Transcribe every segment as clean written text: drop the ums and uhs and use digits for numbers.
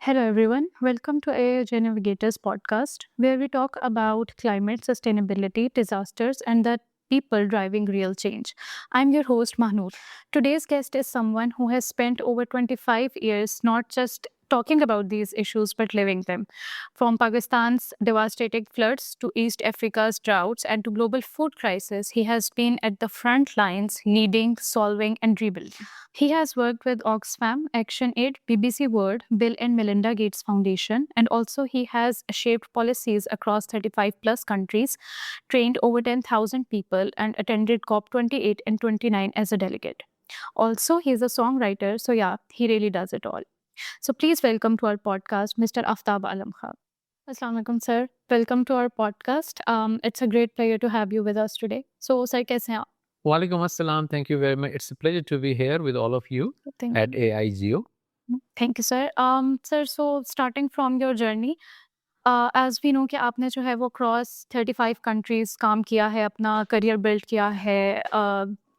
Hello, everyone. Welcome to AIJ Navigators podcast, where we talk about climate sustainability, disasters, and the people driving real change. I'm your host, Mahnoor. Today's guest is someone who has spent over 25 years not just talking about these issues but living them. From Pakistan's devastating floods to East Africa's droughts and to global food crisis, he has been at the front lines leading, solving, and rebuilding. He has worked with Oxfam, ActionAid, BBC World, Bill and Melinda Gates Foundation, and also he has shaped policies across 35 plus countries, trained over 10,000 people, and attended COP28 and 29 as a delegate. Also, he's a songwriter, so yeah, he really does it all. So please welcome to our podcast, Mr. Aftab Alam Khan. Assalamu alaikum, sir. Welcome to our podcast. It's a great pleasure to have you with us today. So, sir, कैसे हैं आप? Walaikum assalam. Thank you very much. It's a pleasure to be here with all of you Thank at you. AIGO. Thank you, sir. Sir, so starting from your journey, as we know कि आपने जो है वो across 35 countries काम किया है, अपना career build किया है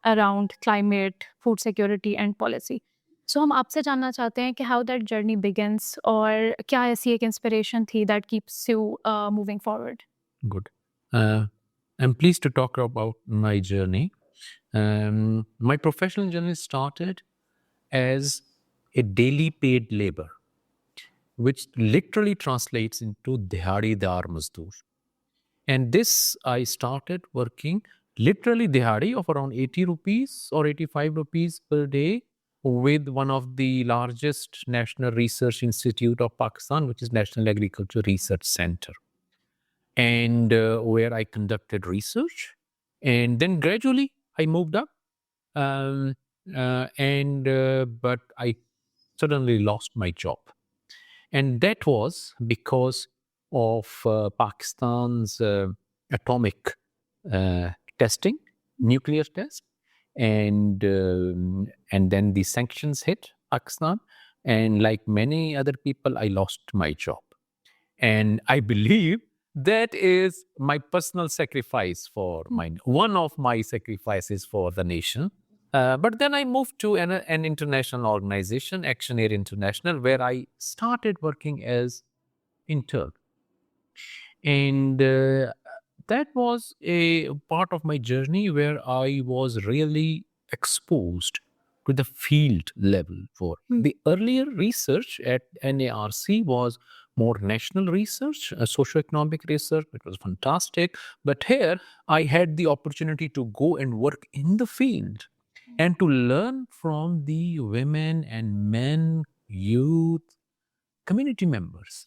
around climate, food security and policy. So हम आपसे जानना चाहते हैं कि how that journey begins और क्या ऐसी एक inspiration थी that keeps you moving forward. Good. I'm pleased to talk about my journey. My professional journey started as a daily paid labor, which literally translates into Dihadidar Mazdoor. And this, I started working literally Dihadi of around 80 rupees or 85 rupees per day with one of the largest national research institute of Pakistan, which is National Agriculture Research Center, and where I conducted research. And then gradually I moved up, um, but I suddenly lost my job. And that was because of Pakistan's atomic testing, nuclear test, and then the sanctions hit Pakistan, and like many other people, I lost my job. And I believe that is my personal sacrifice for one of my sacrifices for the nation. But then I moved to an international organization, ActionAid International, where I started working as intern. And that was a part of my journey where I was really exposed to the field level for the earlier research at NARC was more national research, socioeconomic research, which was fantastic. But here I had the opportunity to go and work in the field and to learn from the women and men, youth, community members.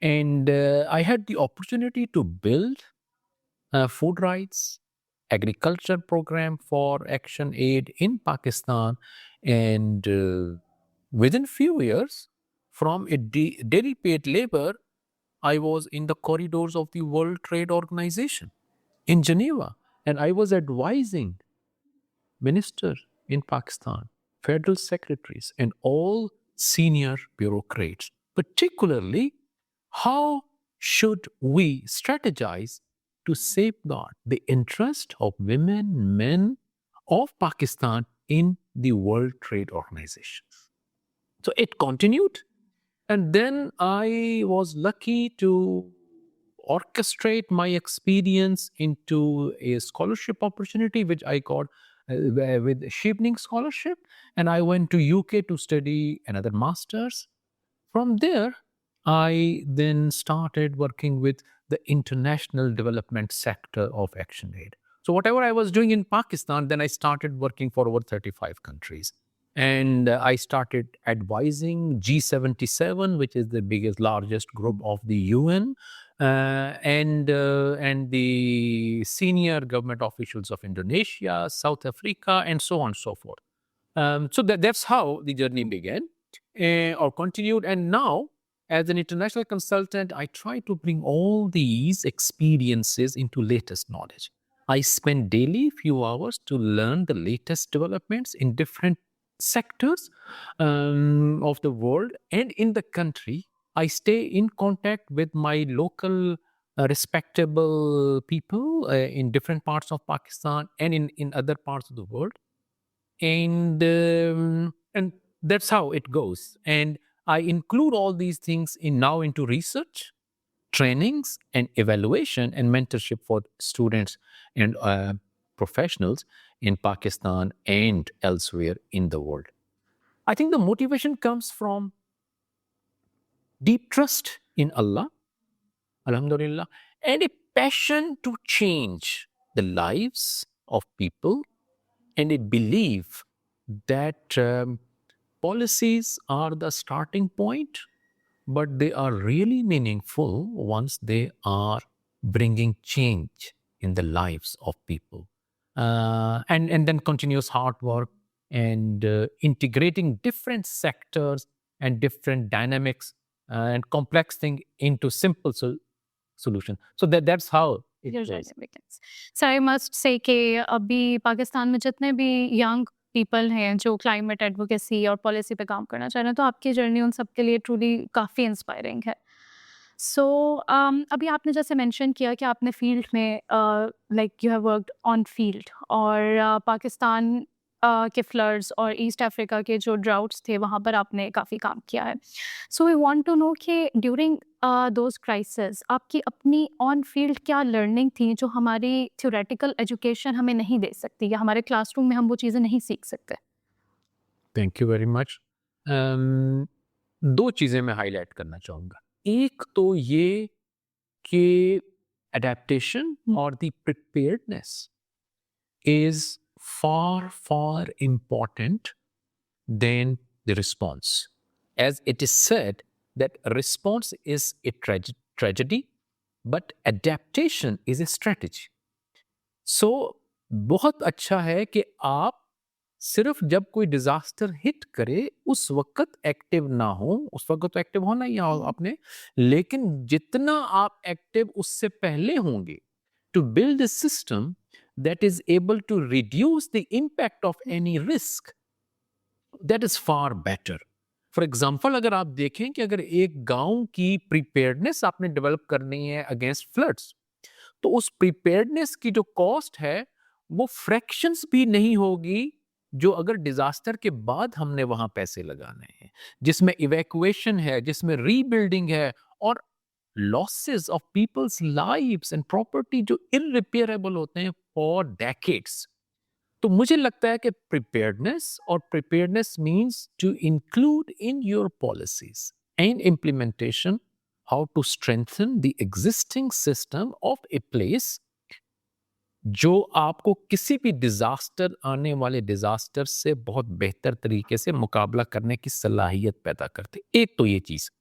And I had the opportunity to build food rights, agriculture program for ActionAid in Pakistan. And within few years, from a daily paid labor, I was in the corridors of the World Trade Organization in Geneva. And I was advising ministers in Pakistan, federal secretaries, and all senior bureaucrats, particularly how should we strategize to safeguard the interest of women, men of Pakistan in the World Trade Organization. So it continued. And then I was lucky to orchestrate my experience into a scholarship opportunity, which I got with Shibning Scholarship. And I went to UK to study another master's. From there, I then started working with the international development sector of ActionAid. So whatever I was doing in Pakistan, then I started working for over 35 countries. And I started advising G77, which is the biggest, largest group of the UN, and the senior government officials of Indonesia, South Africa, and so on and so forth. So that's how the journey began or continued. And now, as an international consultant, I try to bring all these experiences into latest knowledge. I spend daily few hours to learn the latest developments in different sectors of the world and in the country. I stay in contact with my local respectable people in different parts of Pakistan and in other parts of the world, and that's how it goes. And I include all these things into research, trainings, and evaluation and mentorship for students and professionals in Pakistan and elsewhere in the world. I think the motivation comes from deep trust in Allah, Alhamdulillah, and a passion to change the lives of people, and a belief that policies are the starting point, but they are really meaningful once they are bringing change in the lives of people. And then continuous hard work and integrating different sectors and different dynamics and complex thing into simple solution. So that's how it Your goes. journey begins. So I must say कि अभी पाकिस्तान में जितने भी young people हैं जो climate advocacy और policy पे काम करना चाह रहे हैं, तो आपकी जर्नी उन सब के लिए ट्रूली काफ़ी इंस्पायरिंग है। सो अभी आपने जैसे मेंशन किया कि आपने फील्ड में like you have worked on field और पाकिस्तान के फ्लड्स और ईस्ट अफ्रीका के जो ड्राउट्स थे वहाँ पर आपने काफ़ी काम किया है। So we want to know कि ड्यूरिंग दोज क्राइसिस आपकी अपनी ऑन फील्ड क्या लर्निंग थी जो हमारी थ्योरेटिकल एजुकेशन हमें नहीं दे सकती या हमारे क्लासरूम में हम वो चीज़ें नहीं सीख सकते? Thank you very much. दो चीज़ें मैं हाईलाइट करना चाहूँगा। एक तो ये कि एडेप्टेशन और the preparedness is far, far important than the response. As it is said, that response is a tragedy, but adaptation is a strategy. So, बहुत अच्छा है कि आप सिर्फ जब कोई डिजास्टर हिट करे उस वक्त एक्टिव ना हो, उस वक्त तो एक्टिव होना ही आपने, लेकिन जितना आप एक्टिव उससे पहले होंगे to build a system that is able to reduce the impact of any risk, that is far better. For example अगर आप देखें कि अगर एक गांव की प्रिपेयर्डनेस आपने डेवलप करनी है अगेंस्ट फ्लड्स, तो उस प्रिपेयर्डनेस की जो कॉस्ट है वो फ्रैक्शंस भी नहीं होगी जो अगर डिजास्टर के बाद हमने वहां पैसे लगाने हैं, जिसमें इवैक्यूएशन है, जिसमें रीबिल्डिंग है और losses of people's lives and property जो इररिपेयरेबल होते हैं फॉर डेकेड्स। तो मुझे लगता है कि preparedness means to include in your policies and implementation how to strengthen the existing system of a place जो आपको किसी भी डिजास्टर, आने वाले डिजास्टर से बहुत बेहतर तरीके से मुकाबला करने की सलाहियत पैदा करते। एक तो ये चीज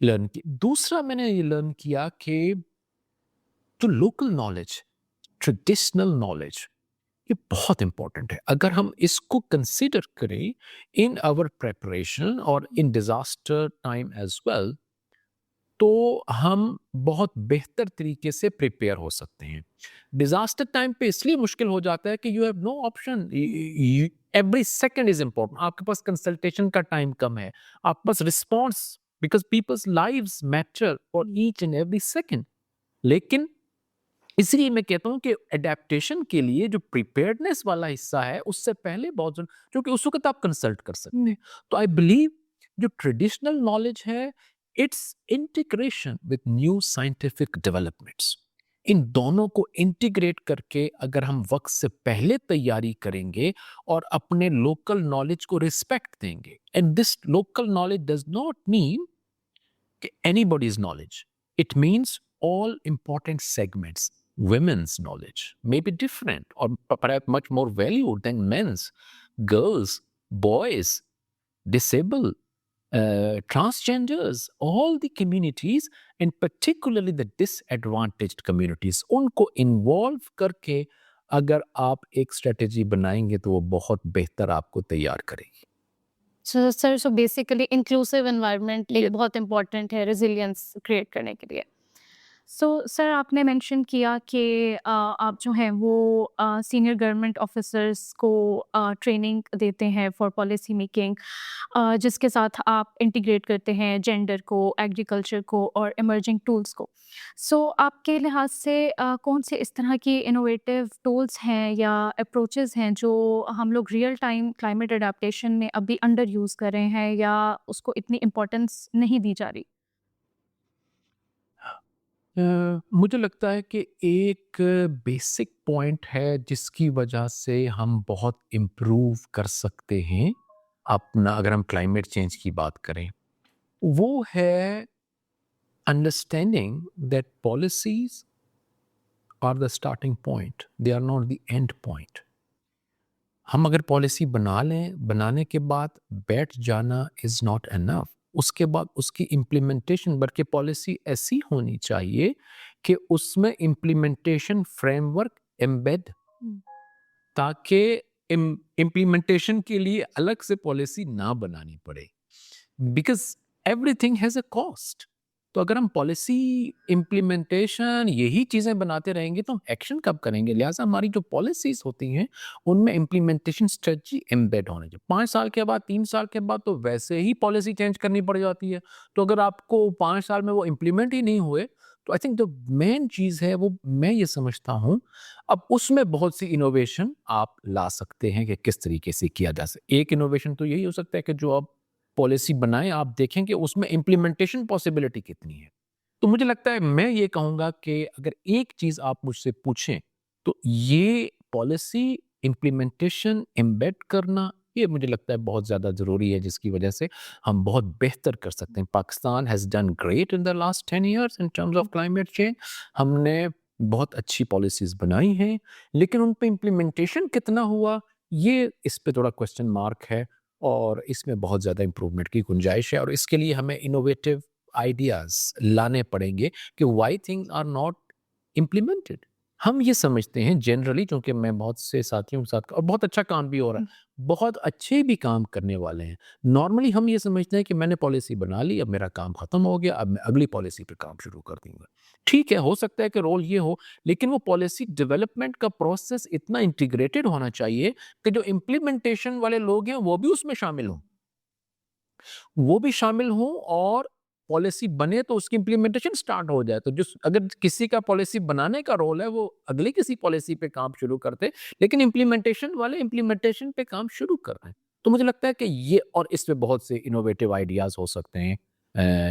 लर्न की। दूसरा मैंने ये लर्न किया कि जो लोकल नॉलेज, ट्रेडिशनल नॉलेज, ये बहुत इंपॉर्टेंट है। अगर हम इसको कंसिडर करें इन आवर प्रेपरेशन और in disaster time as well, तो हम बहुत बेहतर तरीके से प्रिपेयर हो सकते हैं। डिजास्टर टाइम पे इसलिए मुश्किल हो जाता है कि you have no option, every second is important. आपके पास कंसल्टेशन का टाइम कम है, आपके पास response, because peoples lives matter for each and every second. लेकिन इसलिए मैं कहता हूं कि एडेप्टेशन के लिए जो प्रिपेयर्डनेस वाला हिस्सा है उससे पहले बहुत क्योंकि उस वक्त आप कंसल्ट कर सकते हैं। तो आई बिलीव जो ट्रेडिशनल नॉलेज है, its integration with new scientific developments, इन दोनों को इंटीग्रेट करके अगर हम वक्त से पहले तैयारी करेंगे और अपने लोकल नॉलेज को रिस्पेक्ट देंगे, and this local knowledge does not mean anybody's knowledge. It means all important segments. Women's knowledge may be different or perhaps much more valued than men's. Girls, boys, disabled, transgenders, all the communities and particularly the disadvantaged communities, उनको involve करके अगर आप एक strategy बनाएंगे तो वो बहुत बेहतर आपको तैयार करेगी। सो बेसिकली इंक्लूसिव एनवायरनमेंट एक बहुत इंपॉर्टेंट है रेजिलियंस क्रिएट करने के लिए। सो सर आपने मेंशन किया कि आप जो हैं वो सीनियर गवर्नमेंट ऑफिसर्स को ट्रेनिंग देते हैं फॉर पॉलिसी मेकिंग, जिसके साथ आप इंटीग्रेट करते हैं जेंडर को, एग्रीकल्चर को और इमर्जिंग टूल्स को। सो आपके लिहाज से कौन से इस तरह की इनोवेटिव टूल्स हैं या अप्रोचेस हैं जो हम लोग रियल टाइम क्लाइमेट अडेप्टेशन में अभी अंडर यूज़ कर रहे हैं या उसको इतनी इम्पोर्टेंस नहीं दी जा रही? मुझे लगता है कि एक बेसिक पॉइंट है जिसकी वजह से हम बहुत इम्प्रूव कर सकते हैं अपना, अगर हम क्लाइमेट चेंज की बात करें, वो है understanding that policies are the starting point, they are not the end point. हम अगर पॉलिसी बना लें, बनाने के बाद बैठ जाना इज़ नॉट एनफ। उसके बाद उसकी इम्प्लीमेंटेशन, बल्कि पॉलिसी ऐसी होनी चाहिए कि उसमें इम्प्लीमेंटेशन फ्रेमवर्क एम्बेड, हुँ। ताकि इम्प्लीमेंटेशन के लिए अलग से पॉलिसी ना बनानी पड़े, because everything has a cost. तो अगर हम पॉलिसी इम्प्लीमेंटेशन यही चीज़ें बनाते रहेंगे तो हम एक्शन कब करेंगे? लिहाजा हमारी जो पॉलिसीज़ होती हैं उनमें इम्प्लीमेंटेशन स्ट्रेटजी एम्बेड होने चाहिए। 5 साल के बाद, 3 साल के बाद तो वैसे ही पॉलिसी चेंज करनी पड़ जाती है। तो अगर आपको 5 साल में वो इम्प्लीमेंट ही नहीं हुए, तो आई थिंक जो मेन चीज़ है वो मैं ये समझता हूँ, अब उसमें बहुत सी इनोवेशन आप ला सकते हैं कि किस तरीके से किया जा सके। एक इनोवेशन तो यही हो सकता है कि जो आप पॉलिसी बनाएँ, आप देखें कि उसमें इम्प्लीमेंटेशन पॉसिबिलिटी कितनी है। तो मुझे लगता है, मैं ये कहूँगा कि अगर एक चीज़ आप मुझसे पूछें, तो ये पॉलिसी इम्प्लीमेंटेशन एम्बेड करना, ये मुझे लगता है बहुत ज़्यादा ज़रूरी है, जिसकी वजह से हम बहुत बेहतर कर सकते हैं। Pakistan has done great in the last 10 years in terms of climate change. हमने बहुत अच्छी पॉलिसीज़ बनाई हैं, लेकिन उन पे इम्प्लीमेंटेशन कितना हुआ, ये इस पे थोड़ा क्वेश्चन मार्क है, और इसमें बहुत ज़्यादा इम्प्रूवमेंट की गुंजाइश है, और इसके लिए हमें इनोवेटिव आइडियाज़ लाने पड़ेंगे कि why things are not implemented. हम ये समझते हैं जनरली, क्योंकि मैं बहुत से साथियों के साथ, और बहुत अच्छा काम भी हो रहा हुँ। है, बहुत अच्छे भी काम करने वाले हैं। नॉर्मली हम ये समझते हैं कि मैंने पॉलिसी बना ली, अब मेरा काम खत्म हो गया, अब मैं अगली पॉलिसी पे काम शुरू कर दूंगा। ठीक है, हो सकता है कि रोल ये हो, लेकिन वो पॉलिसी डेवलपमेंट का प्रोसेस इतना इंटीग्रेटेड होना चाहिए कि जो इम्प्लीमेंटेशन वाले लोग हैं वो भी उसमें शामिल हों, वो भी शामिल हों, और पॉलिसी बने तो उसकी इम्प्लीमेंटेशन स्टार्ट हो जाए। तो जिस, अगर किसी का पॉलिसी बनाने का रोल है, वो अगली किसी पॉलिसी पे काम शुरू करते, लेकिन इम्प्लीमेंटेशन वाले इम्प्लीमेंटेशन पे काम शुरू कर रहे हैं। तो मुझे लगता है कि ये, और इसमें बहुत से इनोवेटिव आइडियाज़ हो सकते हैं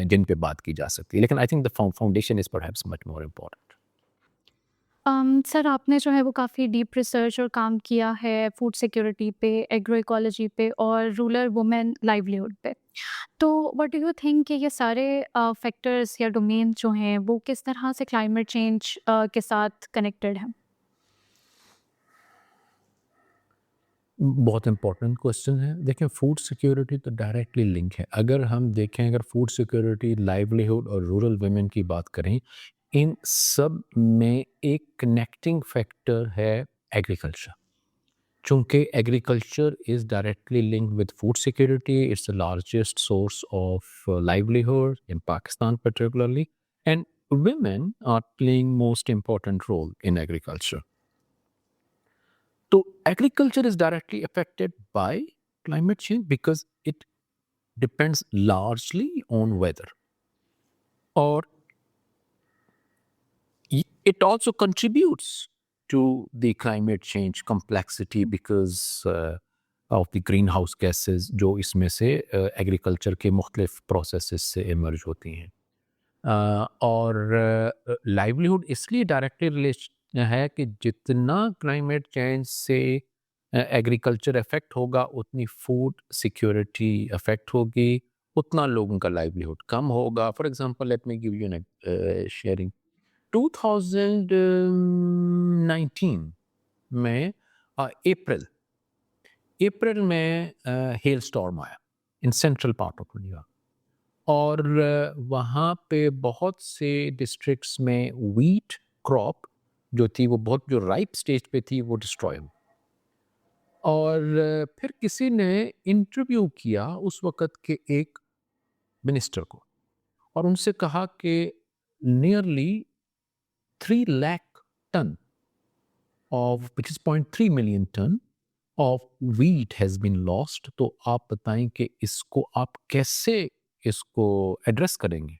जिन पे बात की जा सकती है। लेकिन I think the foundation is perhaps much more important. Sir आपने जो है वो काफ़ी डीप रिसर्च और काम किया है फूड सिक्योरिटी पे, एग्रो इकोलॉजी पे और रूरल वुमेन लाइवलीहुड पे। तो व्हाट डू यू थिंक कि ये सारे फैक्टर्स या डोमेन जो हैं वो किस तरह से क्लाइमेट चेंज के साथ कनेक्टेड हैं? बहुत इम्पोर्टेंट क्वेश्चन है। देखिए, फूड सिक्योरिटी तो डायरेक्टली लिंक है। अगर हम देखें, अगर फूड सिक्योरिटी, लाइवलीहुड और रूरल वुमेन की बात करें, इन सब में एक कनेक्टिंग फैक्टर है एग्रीकल्चर। चूँकि agriculture is directly linked with food security, it's the largest source of livelihood in Pakistan particularly, and women are playing most important role in agriculture. So agriculture is directly affected by climate change because it depends largely on weather, or it also contributes to the climate change complexity because of the greenhouse gases जो इसमें से agriculture के मुख्तलिफ processes से emerge होती हैं। और livelihood इसलिए डायरेक्टली रिलेशन है कि जितना क्लाइमेट चेंज से एग्रीकल्चर इफेक्ट होगा, उतनी फूड सिक्योरिटी इफेक्ट होगी, उतना लोगों का लाइवलीहुड कम होगा। For example, let me give you an sharing. 2019 में अप्रैल अप्रैल में हेल स्टॉर्म आया in central part of India, और वहाँ पे बहुत से डिस्ट्रिक्ट्स में व्हीट क्रॉप जो थी, वो बहुत, जो राइप स्टेज पे थी, वो डिस्ट्रॉय हुई। और फिर किसी ने इंटरव्यू किया उस वक़्त के एक मिनिस्टर को, और उनसे कहा कि nearly 0.3 lakh ton of, which is 0.3 million ton of wheat has been lost. तो आप बताएं कि इसको आप कैसे इसको एड्रेस करेंगे?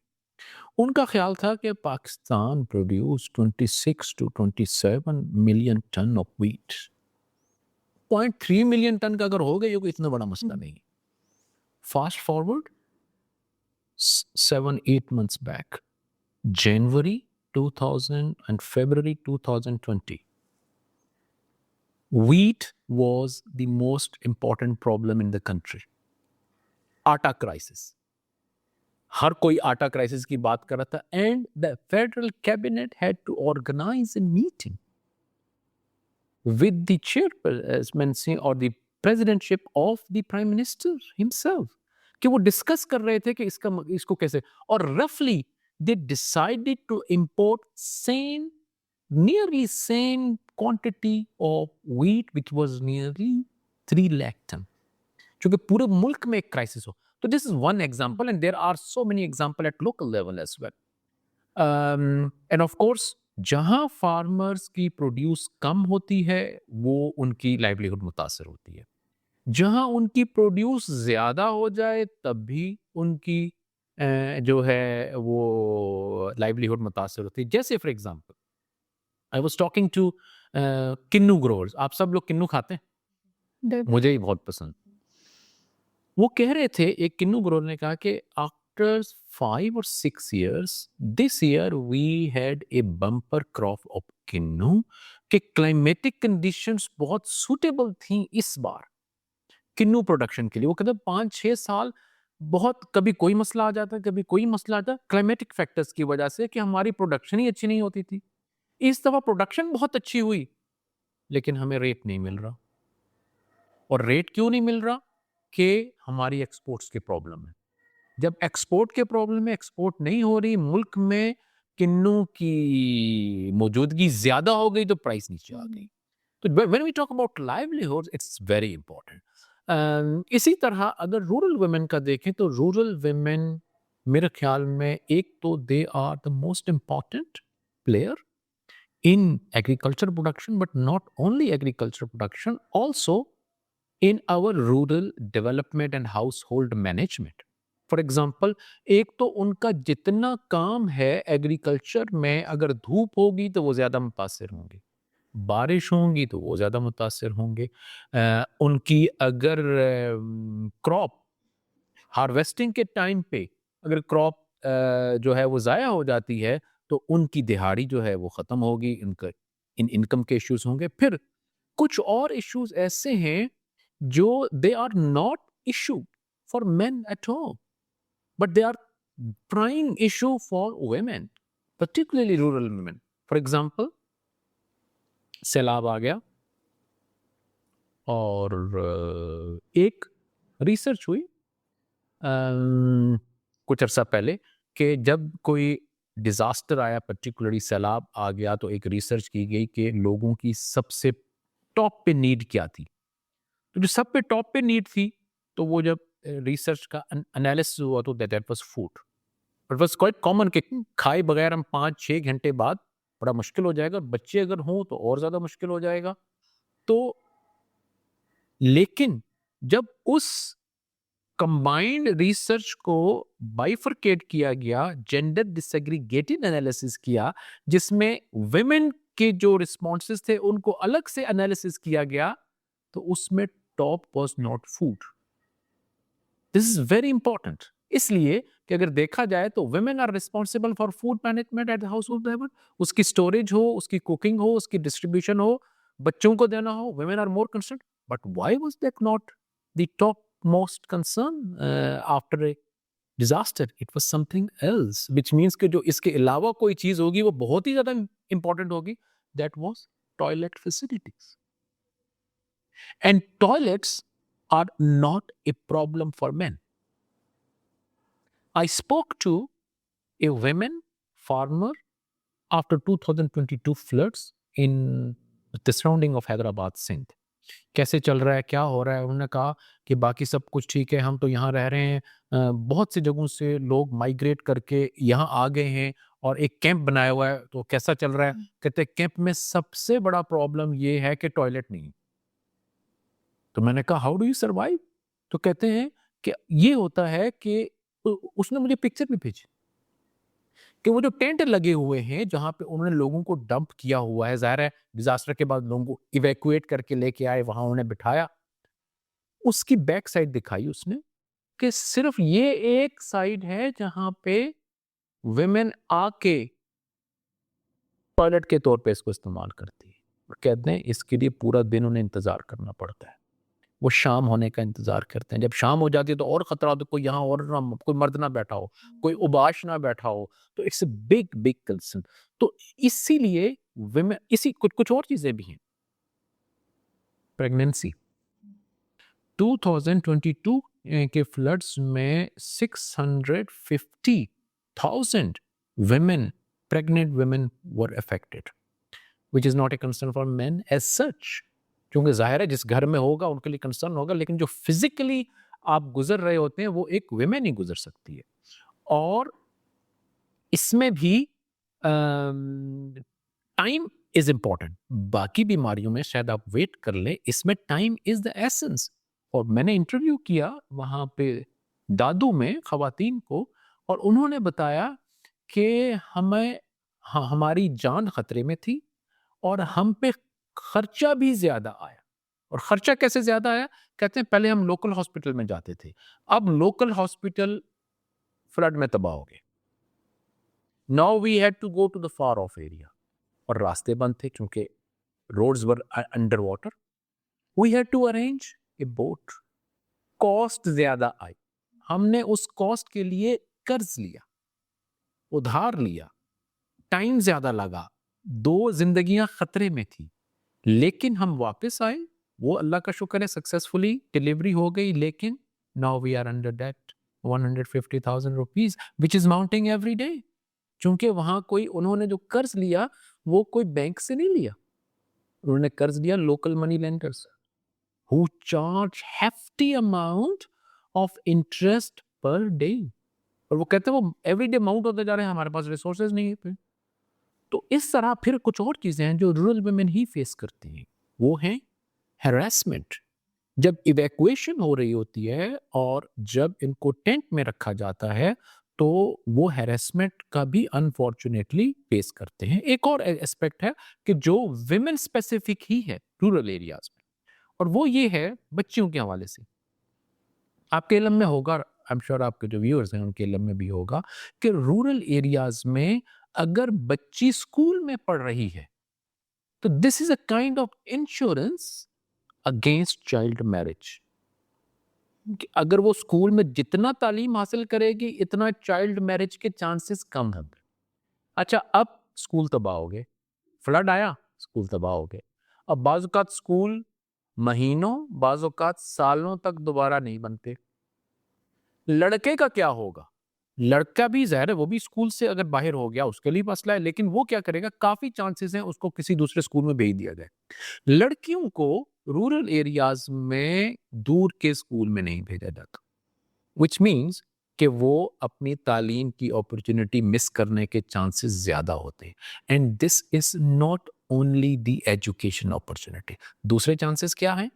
उनका ख्याल था कि Pakistan produce 26 to 27 million ton of wheat. 0.3 million ton का अगर हो गया कोई इतना बड़ा मसला नहीं. Fast forward 7-8 months back, January 2000 and February 2020, wheat was the most important problem in the country. आटा क्राइसिस, हर कोई आटा क्राइसिस की बात कर रहा था, and the federal cabinet had to organize a meeting with the chairperson or the presidentship of the prime minister himself, कि वो डिस्कस कर रहे थे कि इसको कैसे, और roughly they decided to import nearly same quantity of wheat, which was nearly 3 lakh ton, क्योंकि पूरे मुल्क में एक क्राइसिस हो. तो this is one example, and there are so many examples at local level as well. And of course, जहाँ farmers की produce कम होती है वो उनकी लाइवलीहुड मुतासर होती है. जहाँ उनकी प्रोड्यूस ज़्यादा हो जाए तब भी उनकी जो है वो लाइवलीहुड मुतासर होती है. जैसे for example I was talking to kinnow growers. आप सब लोग किन्नू खाते हैं? मुझे ही बहुत पसंद. वो कह रहे थे, एक किन्नू ग्रोअर ने कहा कि after 5 or 6 years, this year we had a bumper crop of किन्नू, कि क्लाइमेटिक कंडीशंस बहुत सूटेबल थी इस बार किन्नू प्रोडक्शन के लिए. वो कहते 5-6 साल बहुत, कभी कोई मसला आ जाता, कभी कोई मसला आता, क्लाइमेटिक फैक्टर्स की वजह से कि हमारी प्रोडक्शन ही अच्छी नहीं होती थी. इस दफा प्रोडक्शन बहुत अच्छी हुई लेकिन हमें रेट नहीं मिल रहा. और रेट क्यों नहीं मिल रहा? कि हमारी एक्सपोर्ट्स की प्रॉब्लम है. जब एक्सपोर्ट के प्रॉब्लम में एक्सपोर्ट नहीं हो रही, मुल्क में किन्नू की मौजूदगी ज्यादा हो गई तो प्राइस नीचे आ गई. तो when we talk about livelihood, it's very important. इसी तरह अगर रूरल वुमेन का देखें तो रूरल वुमेन मेरे ख्याल में एक तो they are the most important player in agriculture production, but not only agriculture production, also in our rural development and household management. For example, एक तो उनका जितना काम है एग्रीकल्चर में, अगर धूप होगी तो वो ज़्यादा मुतासिर होंगे, बारिश होंगी तो वो ज़्यादा मुतासिर होंगे. उनकी अगर क्रॉप हार्वेस्टिंग के टाइम पे अगर क्रॉप जो है वो ज़ाया हो जाती है तो उनकी दिहाड़ी जो है वो ख़त्म होगी, उनका इनकम के इश्यूज होंगे. फिर कुछ और इश्यूज ऐसे हैं जो they are not issue for men at all, but they are prime issue for women, particularly rural women. For example, सैलाब आ गया और एक रिसर्च हुई कुछ अरसा पहले कि जब कोई डिज़ास्टर आया, पर्टिकुलरली सैलाब आ गया, तो एक रिसर्च की गई कि लोगों की सबसे टॉप पे नीड क्या थी. तो जो सब पे टॉप पे नीड थी, तो वो जब रिसर्च का एनालिसिस हुआ तो that was food. It was quite common कि खाए बगैर हम 5-6 घंटे बाद बड़ा मुश्किल हो जाएगा, बच्चे अगर हों तो और ज़्यादा मुश्किल हो जाएगा. तो लेकिन जब उस कंबाइंड रिसर्च को बाइफरकेट किया गया, जेंडर डिसएग्रीगेटेड एनालिसिस किया, जिसमें वुमेन के जो रिस्पॉन्सेस थे उनको अलग से एनालिसिस किया गया, तो उसमें top was not food. This is very important, इसलिए कि अगर देखा जाए तो women are responsible for food management at the household level. उसकी स्टोरेज हो, उसकी कुकिंग हो, उसकी डिस्ट्रीब्यूशन हो, बच्चों को देना हो, women are more concern. But why was that not the top most concern after a disaster? It was something else, which means कि जो इसके अलावा कोई चीज होगी वो बहुत ही ज्यादा इंपॉर्टेंट होगी. That was toilet facilities. And toilets are not a problem for men. I spoke to a women farmer after 2022 floods in the surrounding of Hyderabad, Sindh. कैसे चल रहा है, क्या हो रहा है? उन्होंने कहा कि बाकी सब कुछ ठीक है, हम तो यहाँ रह रहे हैं. बहुत सी जगहों से लोग माइग्रेट करके यहाँ आ गए हैं और एक कैंप बनाया हुआ है, तो कैसा चल रहा है? कहते कैंप में सबसे बड़ा प्रॉब्लम ये है कि टॉयलेट नहीं है। तो मैंने कहा हाउ डू यू सर्वाइव? तो कहते हैं कि ये होता है कि उसने मुझे पिक्चर भी भेजी कि वो जो टेंट लगे हुए हैं जहां पे उन्होंने लोगों को डंप किया हुआ है, जाहिर है डिजास्टर के बाद लोगों को इवैक्यूएट करके लेके आए, वहां उन्होंने बिठाया, उसकी बैक साइड दिखाई उसने कि सिर्फ ये एक साइड है जहां पे विमेन आके टॉयलेट के तौर पे इसको इस्तेमाल करती है। और कहते हैं इसके लिए पूरा दिन उन्हें इंतजार करना पड़ता है, वो शाम होने का इंतजार करते हैं। जब शाम हो जाती है तो और खतरा होता है, कोई यहाँ और ना, कोई मर्द ना बैठा हो, कोई उबाश ना बैठा हो, तो इट्स बिग बिग कंसर्न। तो इसीलिए विमेन, इसी कुछ कुछ और चीजें भी हैं। प्रेगनेंसी 2022 के फ्लड्स में 650,000 women, pregnant women were affected, which is not a concern for men as such. क्योंकि जाहिर है जिस घर में होगा उनके लिए कंसर्न होगा, लेकिन जो फिजिकली आप गुजर रहे होते हैं वो एक विमेन ही गुजर सकती है। और इसमें भी टाइम इज इंपॉर्टेंट। बाकी बीमारियों में शायद आप वेट कर ले, इसमें टाइम इज द एसेंस। और मैंने इंटरव्यू किया वहां पे दादू में खवातीन को, और उन्होंने बताया कि हमें हमारी जान खतरे में थी और हम पे खर्चा भी ज्यादा आया। और खर्चा कैसे ज्यादा आया? कहते हैं पहले हम लोकल हॉस्पिटल में जाते थे, अब लोकल हॉस्पिटल फ्लड में तबाह हो गए। Now we had to go to the far off area, और रास्ते बंद थे क्योंकि roads were under water. We had to arrange a boat. Cost ज्यादा आई, हमने उस कॉस्ट के लिए कर्ज लिया, उधार लिया, टाइम ज्यादा लगा, 2 जिंदगियां खतरे में थी, लेकिन हम वापस आए। वो अल्लाह का शुक्र है सक्सेसफुली डिलीवरी हो गई, लेकिन now we are under debt 150,000 rupees which is mounting every day. क्योंकि वहां कोई, उन्होंने जो कर्ज लिया वो कोई बैंक से नहीं लिया, उन्होंने कर्ज लिया local money lenders who charge hefty amount of interest per day। और वो कहते हैं वो एवरीडे माउंट होते जा रहे हैं, हमारे पास रिसोर्सेज नहीं है फिर। तो इस तरह फिर कुछ और चीजें हैं जो रूरल वुमेन ही फेस करती हैं, वो है हैरेसमेंट। जब इवैक्यूएशन हो रही होती है और जब इनको टेंट में रखा जाता है तो वो हैरेसमेंट का भी अनफॉर्चुनेटली फेस करते हैं। एक और एस्पेक्ट है कि जो विमेन स्पेसिफिक ही है रूरल एरियाज में, और वो ये है बच्चियों के हवाले से। आपके इलम में होगा, आई एम श्योर आपके जो व्यूअर्स हैं उनके इलम में भी होगा कि रूरल एरियाज में अगर बच्ची स्कूल में पढ़ रही है तो this is a kind of insurance against child marriage. अगर वो स्कूल में जितना तालीम हासिल करेगी इतना चाइल्ड मैरिज के चांसेस कम होंगे। अच्छा, अब स्कूल तबाह हो गए, फ्लड आया, स्कूल तबाह हो गए। अब बाज़ औक़ात स्कूल महीनों, बाज़ औक़ात सालों तक दोबारा नहीं बनते। लड़के का क्या होगा? लड़का भी ज़ाहिर है वो भी स्कूल से अगर बाहर हो गया उसके लिए मसला है, लेकिन वो क्या करेगा? काफ़ी चांसेस हैं उसको किसी दूसरे स्कूल में भेज दिया जाए। लड़कियों को रूरल एरियाज में दूर के स्कूल में नहीं भेजा जाता, व्हिच मीन्स कि वो अपनी तालीम की अपॉर्चुनिटी मिस करने के चांसेस ज़्यादा होते हैं। And this is not only the education opportunity, दूसरे चांसेस क्या हैं?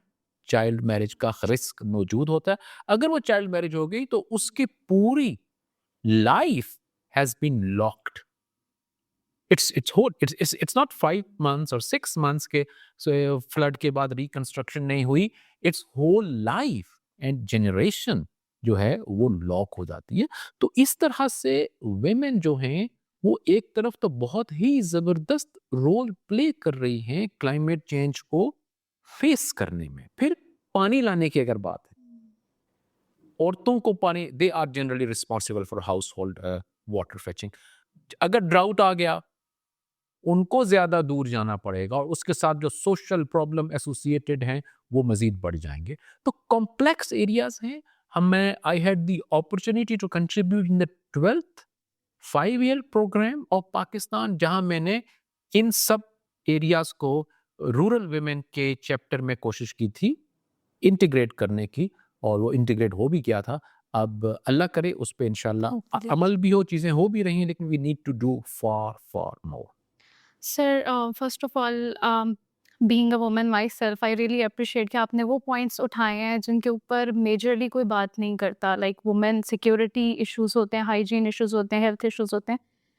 चाइल्ड मैरिज का रिस्क मौजूद होता है। अगर वो चाइल्ड मैरिज हो गई तो उसकी पूरी life has been locked. It's not 5 months or 6 months के फ्लड के बाद रिकंस्ट्रक्शन नहीं हुई, it's whole life and generation जो है वो लॉक हो जाती है। तो इस तरह से वेमेन जो हैं वो एक तरफ तो बहुत ही जबरदस्त रोल प्ले कर रही हैं क्लाइमेट चेंज को फेस करने में। फिर पानी लाने की अगर बात है, औरतों को पानी, they are generally responsible for household water fetching. अगर ड्राउट आ गया उनको ज्यादा दूर जाना पड़ेगा और उसके साथ जो सोशल प्रॉब्लम एसोसिएटेड हैं वो मजीद बढ़ जाएंगे। तो कॉम्प्लेक्स एरियाज हैं। हमें, I had the opportunity to contribute in the 12th 5-year programme of Pakistan, जहां मैंने इन सब एरियाज को रूरल वुमेन के चैप्टर में कोशिश की थी इंटीग्रेट करने की, और वो इंटीग्रेट हो भी गया था। अब अल्लाह करे उस पे इंशाल्लाह Hopefully. अमल भी हो, चीज़ें हो भी रही हैं, लेकिन we need to do far more. Sir, first of all, being a woman myself, I really appreciate कि आपने वो पॉइंट्स उठाए हैं जिनके ऊपर मेजरली कोई बात नहीं करता, लाइक वुमेन सिक्योरिटी इश्यूज होते हैं, हाइजीन इश्यूज होते हैं, हेल्थ इश्यूज होते हैं,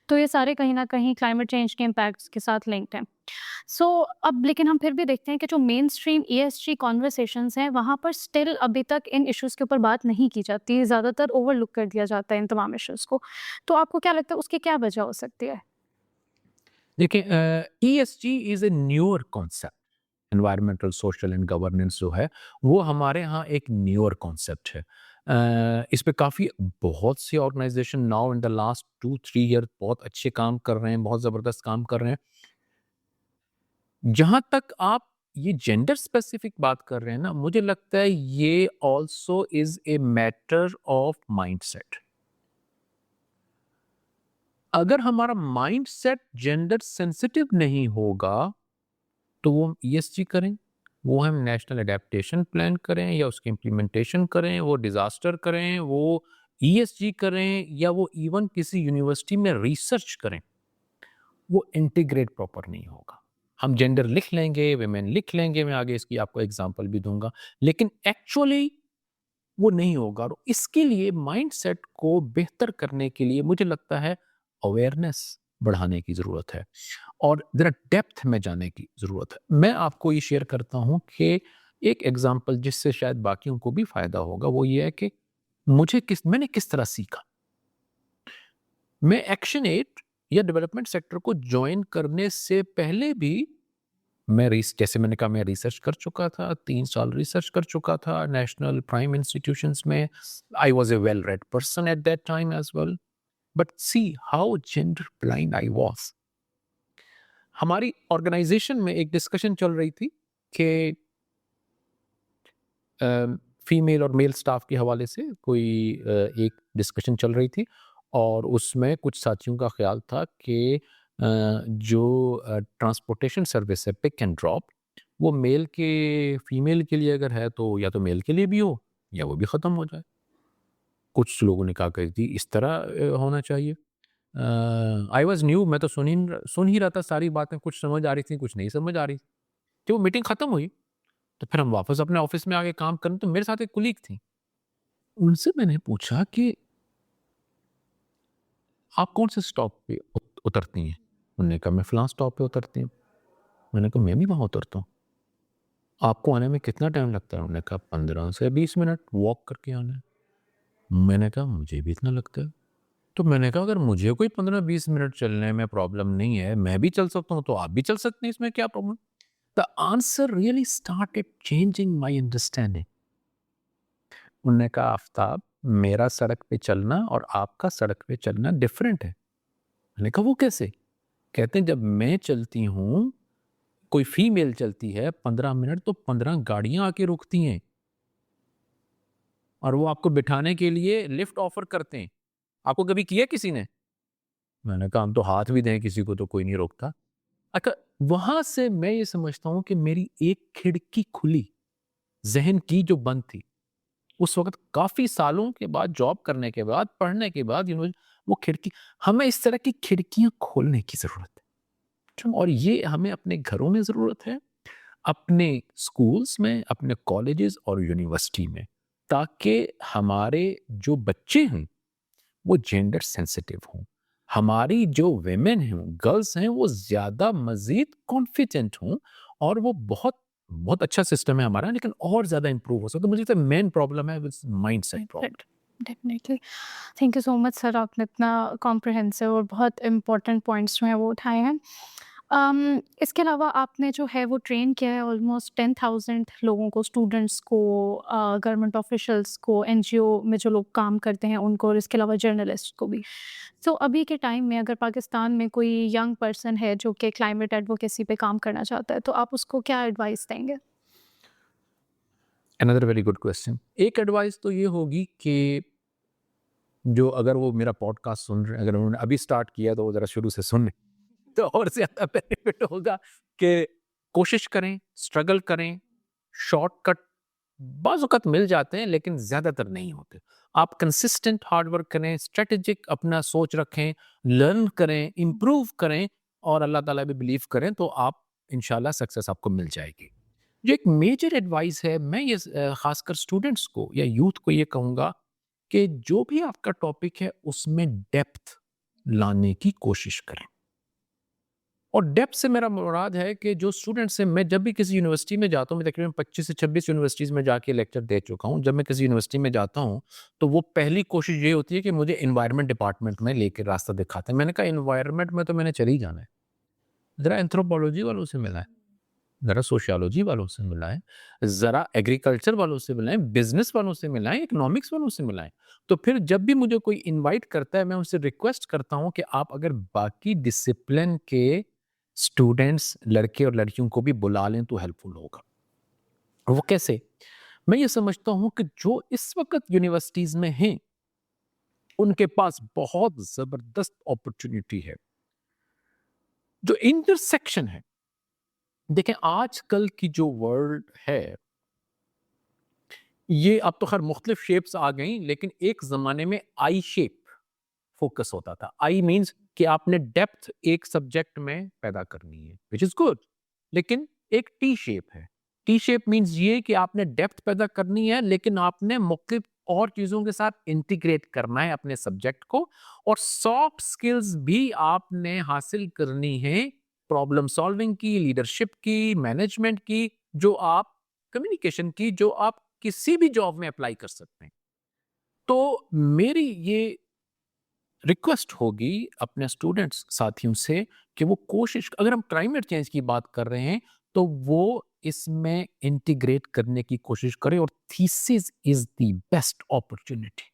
तो ये सारे कहीं ना कहीं क्लाइमेट चेंज के इम्पैक्ट्स के साथ लिंक्ड हैं। सो अब लेकिन हम फिर भी देखते हैं कि जो मेन स्ट्रीम ESG कॉन्वर्सेशंस हैं वहाँ पर स्टिल अभी तक इन इश्यूज के ऊपर बात नहीं की जाती, ज़्यादातर ओवरलुक कर दिया जाता है इन तमाम इश्यूज को। तो आपको क्या लगता है उसकी क्या वजह हो सकती है? देखिए, ESG is a newer concept. Environmental, social and governance जो है, वो हमारे यहाँ एक न्यूअर कॉन्सेप्ट है। इस पे काफ़ी बहुत सी organisation now in the last 2-3 year बहुत अच्छे काम कर रहे हैं, बहुत ज़बरदस्त काम कर रहे हैं। जहाँ तक आप ये जेंडर स्पेसिफिक बात कर रहे हैं ना, मुझे लगता है ये also is a matter of mindset. अगर हमारा माइंडसेट जेंडर सेंसिटिव नहीं होगा, तो वो हम ईएसजी करें, वो हम नेशनल एडेप्टेशन प्लान करें या उसकी इम्प्लीमेंटेशन करें, वो डिज़ास्टर करें, वो ईएसजी करें या वो इवन किसी यूनिवर्सिटी में रिसर्च करें, वो इंटीग्रेट प्रॉपर नहीं होगा। हम जेंडर लिख लेंगे, विमेन लिख लेंगे, मैं आगे इसकी आपको एग्जांपल भी दूँगा, लेकिन एक्चुअली वो नहीं होगा। और इसके लिए माइंडसेट को बेहतर करने के लिए मुझे लगता है अवेयरनेस बढ़ाने की ज़रूरत है और ज़रा डेप्थ में जाने की ज़रूरत है। मैं आपको ये शेयर करता हूँ कि एक एग्ज़ाम्पल जिससे शायद बाकियों को भी फ़ायदा होगा, वो ये है कि मैंने किस तरह सीखा। मैं एक्शन एड या डेवलपमेंट सेक्टर को जॉइन करने से पहले भी जैसे मैंने कहा, मैं रिसर्च कर चुका था, 3 साल रिसर्च कर चुका था नेशनल प्राइम इंस्टीट्यूशंस में। I was a well read person at that time as well, but see how gender blind I was. हमारी ऑर्गेनाइजेशन में एक डिस्कशन चल रही थी कि फीमेल और मेल स्टाफ के हवाले से कोई एक डिस्कशन चल रही थी और उसमें कुछ साथियों का ख्याल था कि जो ट्रांसपोर्टेशन सर्विस है पिक एंड ड्रॉप, वो मेल के फीमेल के लिए अगर है तो या तो मेल के लिए भी हो या वो भी ख़त्म हो जाए। कुछ लोगों ने कहा कि जी इस तरह होना चाहिए। आई वाज़ न्यू, मैं तो सुन ही रहा था सारी बातें, कुछ समझ आ रही थी, कुछ नहीं समझ आ रही थी। जब वो मीटिंग ख़त्म हुई, तो फिर हम वापस अपने ऑफ़िस में आके काम करने, तो मेरे साथ एक कलीग थी। उनसे मैंने पूछा कि आप कौन से स्टॉप पे उतरती हैं? उन्होंने कहा मैं फलाँ स्टॉप पे उतरती हूँ। मैंने कहा मैं भी वहाँ उतरता हूँ। आपको आने में कितना टाइम लगता है? उन्होंने कहा 15 से 20 मिनट वॉक करके आना है। मैंने कहा मुझे भी इतना लगता है। तो मैंने कहा अगर मुझे कोई 15-20 मिनट चलने में प्रॉब्लम नहीं है, मैं भी चल सकता हूँ, तो आप भी चल सकते हैं, इसमें क्या problem? The answer really started changing my understanding. उन्होंने कहा आफ़ताब, मेरा सड़क पे चलना और आपका सड़क पे चलना डिफरेंट है। मैंने कहा वो कैसे? कहते हैं जब मैं चलती हूँ, कोई फीमेल चलती है 15 मिनट, तो 15 गाड़ियाँ आके रुकती हैं और वो आपको बिठाने के लिए लिफ्ट ऑफ़र करते हैं। आपको कभी किया किसी ने? मैंने कहा हम तो हाथ भी दें किसी को तो कोई नहीं रोकता। अच्छा, वहाँ से मैं ये समझता हूँ कि मेरी एक खिड़की खुली, ज़हन की जो बंद थी। उस वक़्त काफ़ी सालों के बाद, जॉब करने के बाद, पढ़ने के बाद, वो खिड़की, हमें इस तरह की खिड़कियाँ खोलने की ज़रूरत है। ट्रू। और ये हमें अपने घरों में ज़रूरत है, अपने स्कूल्स में, अपने कॉलेजेस और यूनिवर्सिटी में, ताकि हमारे जो बच्चे हैं, वो जेंडर सेंसिटिव हों। हमारी जो वुमेन हैं, गर्ल्स हैं, वो ज़्यादा मज़ीद कॉन्फिडेंट हों और वो बहुत बहुत अच्छा सिस्टम है हमारा, लेकिन और ज़्यादा इम्प्रूव हो सकता है। तो मुझे लगता है मेन प्रॉब्लम है with mindset problem. Right. Definitely. Thank you so much sir, आपने इतना कॉम्प्रिहेंसिव और बहुत इम्पोर्टेंट पॉइंट्स जो हैं वो उठाए हैं। इसके अलावा आपने जो है वो ट्रेन किया है ऑलमोस्ट 10,000 लोगों को, स्टूडेंट्स को, गवर्नमेंट ऑफिशियल्स को, एनजीओ में जो लोग काम करते हैं उनको, और इसके अलावा जर्नलिस्ट को भी। सो अभी के टाइम में अगर पाकिस्तान में कोई यंग पर्सन है जो कि क्लाइमेट एडवोकेसी पे काम करना चाहता है, तो आप उसको क्या एडवाइस देंगे? Another very good question. एक एडवाइस तो ये होगी कि जो अगर वो मेरा पॉडकास्ट सुन रहे हैं, अगर उन्होंने अभी स्टार्ट किया तो वो ज़रा शुरू से सुन लें, तो और ज़्यादा बेनिफिट होगा कि कोशिश करें, स्ट्रगल करें, शॉर्टकट बाज़ औक़ात मिल जाते हैं लेकिन ज़्यादातर नहीं होते। आप कंसिस्टेंट हार्ड वर्क करें, स्ट्रैटेजिक अपना सोच रखें, लर्न करें, इम्प्रूव करें और अल्लाह ताला पे बिलीव करें तो आप इंशाल्लाह सक्सेस आपको मिल जाएगी। जो एक मेजर एडवाइस है मैं ये ख़ासकर स्टूडेंट्स को या यूथ को ये कहूँगा कि जो भी आपका टॉपिक है उसमें डेप्थ लाने की कोशिश करें। और डेप्थ से मेरा मुराद है कि जो स्टूडेंट्स हैं, मैं जब भी किसी यूनिवर्सिटी में जाता हूँ, मैं तकरीबन 25 से 26 यूनिवर्सिटीज़ में जाके लेक्चर दे चुका हूँ। जब मैं किसी यूनिवर्सिटी में जाता हूँ, तो वो पहली कोशिश ये होती है कि मुझे एनवायरनमेंट डिपार्टमेंट में लेके रास्ता दिखाते हैं। मैंने कहा एनवायरनमेंट में तो मैंने चले ही जाना है। ज़रा एंथ्रोपोलॉजी वालों से मिलाएँ, ज़रा सोशियोलॉजी वालों से मिलाएँ, ज़रा एग्रीकल्चर वालों से मिलाएँ, बिज़नेस वालों से मिलाएँ, इकोनॉमिक्स वालों से मिलाएँ। तो फिर जब भी मुझे कोई इनवाइट करता है, मैं उनसे रिक्वेस्ट करता हूँ कि आप अगर बाकी डिसिप्लिन के स्टूडेंट्स, लड़के और लड़कियों को भी बुला लें तो हेल्पफुल होगा। वो कैसे? मैं ये समझता हूँ कि जो इस वक़्त यूनिवर्सिटीज़ में हैं, उनके पास बहुत ज़बरदस्त अपॉर्च्युनिटी है। जो इंटरसेक्शन है, देखें आजकल की जो वर्ल्ड है, ये अब तो खैर मुख्तलिफ शेप्स आ गई, लेकिन एक ज़माने में आई शेप फ़ोकस होता था। आई मीन्स कि आपने डेप्थ एक सब्जेक्ट में पैदा करनी है, व्हिच इज़ गुड। लेकिन एक टी शेप है। टी शेप मीन्स ये कि आपने डेप्थ पैदा करनी है, लेकिन आपने मुख्तलिफ और चीज़ों के साथ इंटीग्रेट करना है अपने सब्जेक्ट को और सॉफ्ट स्किल्स भी आपने हासिल करनी है, प्रॉब्लम सॉल्विंग की, लीडरशिप की, मैनेजमेंट की, जो आप कम्युनिकेशन की, जो आप किसी भी जॉब में अप्लाई कर सकते हैं। तो मेरी ये रिक्वेस्ट होगी अपने स्टूडेंट्स साथियों से कि वो कोशिश, अगर हम क्लाइमेट चेंज की बात कर रहे हैं तो वो इसमें इंटीग्रेट करने की कोशिश करें और thesis is the best opportunity.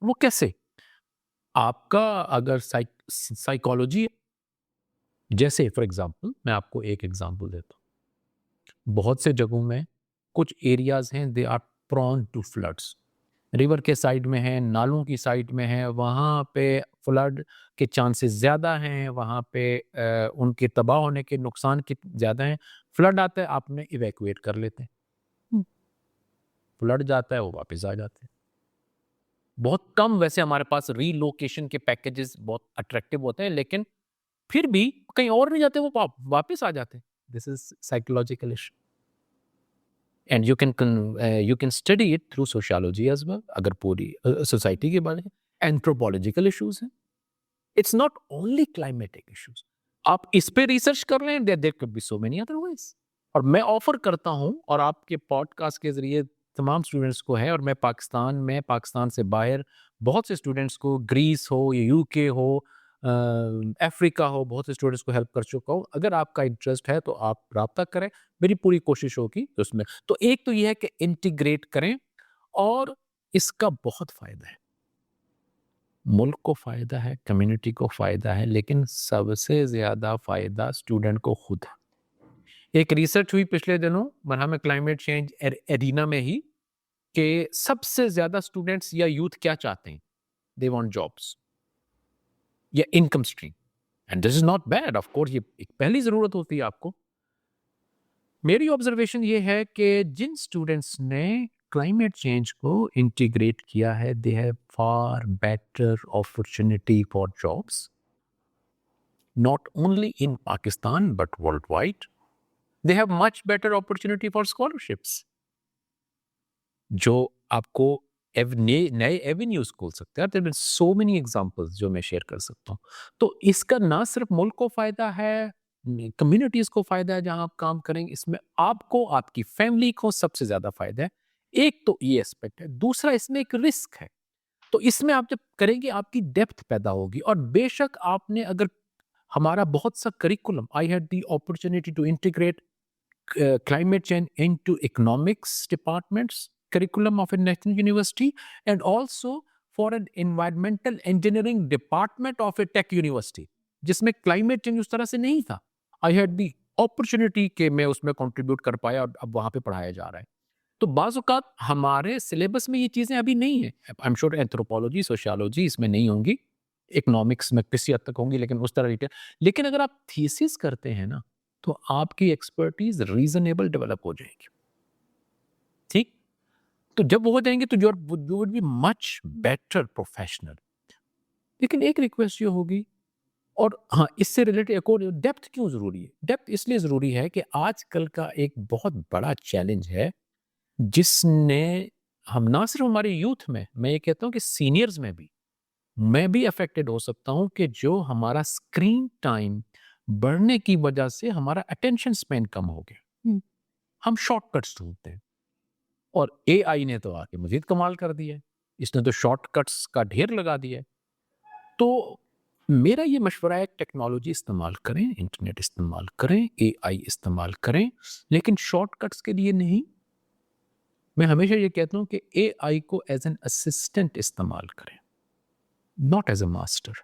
वो कैसे? आपका अगर साइकोलॉजी, जैसे फॉर एग्जांपल मैं आपको एक एग्जांपल देता हूँ, बहुत से जगहों में कुछ एरियाज हैं they are prone to floods, river के साइड में है, नालों की साइड में है, वहाँ पे फ्लड के चांसेस ज़्यादा हैं, वहाँ पे उनके तबाह होने के नुकसान के ज़्यादा हैं। फ्लड आता है, आपने इवैक्यूएट कर लेते हैं। हुँ। फ्लड जाता है, वो वापस आ जाते हैं। बहुत कम वैसे हमारे पास रीलोकेशन के पैकेजेस बहुत अट्रैक्टिव होते हैं, लेकिन फिर भी कहीं और नहीं जाते, वो वापस आ जाते हैं। This is psychological issue and you can study it through sociology as well. अगर पूरी सोसाइटी के बारे में एंथ्रोपोलॉजिकल इश्यूज़ हैं। It's not only climatic issues. आप इस पे रिसर्च कर लें, there could be so many other ways. और मैं ऑफर करता हूं और आपके पॉडकास्ट के जरिए तमाम स्टूडेंट्स को है, और मैं पाकिस्तान में, पाकिस्तान से बाहर बहुत से स्टूडेंट्स को, ग्रीस हो या यूके हो, अफ्रीका हो, बहुत से स्टूडेंट्स को हेल्प कर चुका हूँ। अगर आपका इंटरेस्ट है तो आप रब्ता करें, मेरी पूरी कोशिश होगी उसमें। तो एक तो यह है कि इंटीग्रेट करें, और इसका बहुत फायदा है, मुल्क को फ़ायदा है, कम्युनिटी को फ़ायदा है, लेकिन सबसे ज़्यादा फ़ायदा स्टूडेंट को खुद है। एक रिसर्च हुई पिछले दिनों बरहम क्लाइमेट चेंज एरिना में ही, कि सबसे ज़्यादा स्टूडेंट्स या यूथ क्या चाहते हैं? दे वांट जॉब्स या income stream, and this is not bad, of course ये एक पहली ज़रूरत होती है आपको। मेरी ऑब्जर्वेशन ये है कि जिन स्टूडेंट्स ने क्लाइमेट चेंज को इंटीग्रेट किया है, they have far better opportunity for jobs, not only in Pakistan but worldwide. They have much better opportunity for scholarships, जो आपको नए एवेन्यूज खोल सकते हैं। There are so many examples जो मैं शेयर कर सकता हूँ। तो इसका ना सिर्फ मुल्क को फायदा है, कम्युनिटीज को फायदा है जहां आप काम करेंगे, इसमें आपको, आपकी फैमिली को सबसे ज्यादा फायदा है। एक तो ये एस्पेक्ट है। दूसरा, इसमें एक रिस्क है। तो इसमें आप जब करेंगे आपकी डेप्थ पैदा होगी, और बेशक आपने अगर, हमारा बहुत सा curriculum, I had the opportunity to integrate climate change into economics departments curriculum of a national university, and also for an environmental engineering department of a tech university, जिसमें climate change उस तरह से नहीं था। I had the opportunity कि मैं उसमें contribute कर पाया, और अब वहाँ पे पढ़ाया जा रहा है। तो बाज़ औक़ात हमारे सिलेबस में ये चीज़ें अभी नहीं है। I am sure anthropology, sociology इसमें नहीं होंगी, इकोनॉमिक्स में किसी हद तक होंगी, लेकिन उस तरह डिटेल। लेकिन अगर आप थीसिस करते हैं ना, तो आपकी एक्सपर्टीज रीजनेबल डेवलप हो जाएगी। तो जब वो हो जाएंगे तो you would be much better professional. लेकिन एक रिक्वेस्ट ये होगी, और हाँ, इससे रिलेटेड एक और, डेप्थ क्यों ज़रूरी है? डेप्थ इसलिए ज़रूरी है कि आजकल का एक बहुत बड़ा चैलेंज है, जिसने हम ना सिर्फ हमारे यूथ में, मैं ये कहता हूँ कि सीनियर्स में भी, मैं भी अफेक्टेड हो सकता हूँ, कि जो हमारा स्क्रीन टाइम बढ़ने की वजह से हमारा अटेंशन स्पैन कम हो गया। हुँ। हम शॉर्टकट्स ढूँढते हैं, और एआई ने तो आके मज़ीद कमाल कर दिया है। इसने तो शॉर्टकट्स का ढेर लगा दिया है। तो मेरा ये मशवरा है, टेक्नोलॉजी इस्तेमाल करें, इंटरनेट इस्तेमाल करें, एआई इस्तेमाल करें, लेकिन शॉर्टकट्स के लिए नहीं। मैं हमेशा ये कहता हूँ कि एआई को एज़ एन असिस्टेंट इस्तेमाल करें, नॉट एज़ अ मास्टर।